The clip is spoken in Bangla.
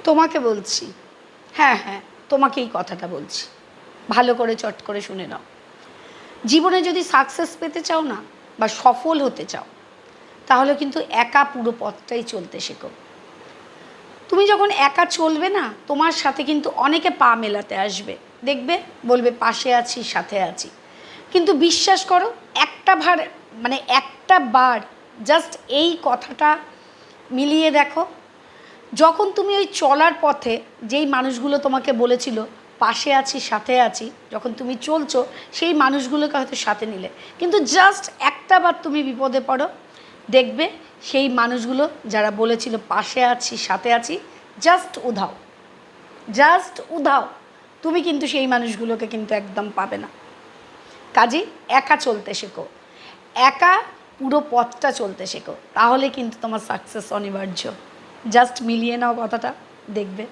তোমাকে বলছি, হ্যাঁ হ্যাঁ, তোমাকে এই কথাটা বলছি, ভালো করে চট করে শুনে নাও। জীবনে যদি সাকসেস পেতে চাও না, বা সফল হতে চাও, তাহলে কিন্তু একা পুরো পথটাই চলতে শেখো। তুমি যখন একা চলবে না, তোমার সাথে কিন্তু অনেকে পা মেলাতে আসবে, দেখবে, বলবে পাশে আছি, সাথে আছি। কিন্তু বিশ্বাস করো, একটা বার জাস্ট এই কথাটা মিলিয়ে দেখো। যখন তুমি ওই চলার পথে যেই মানুষগুলো তোমাকে বলেছিল পাশে আছি, সাথে আছি, যখন তুমি চলছো, সেই মানুষগুলোকে হয়তো সাথে নিলে, কিন্তু জাস্ট একটা বার তুমি বিপদে পড়ো, দেখবে সেই মানুষগুলো যারা বলেছিল পাশে আছি, সাথে আছি, জাস্ট উধাও, জাস্ট উধাও। তুমি কিন্তু সেই মানুষগুলোকে কিন্তু একদম পাবে না। কাজেই একা চলতে শেখো, একা পুরো পথটা চলতে শেখো, তাহলে কিন্তু তোমার সাকসেস অনিবার্য। জাস্ট মিলিয়ে নাও কথাটা, দেখবে।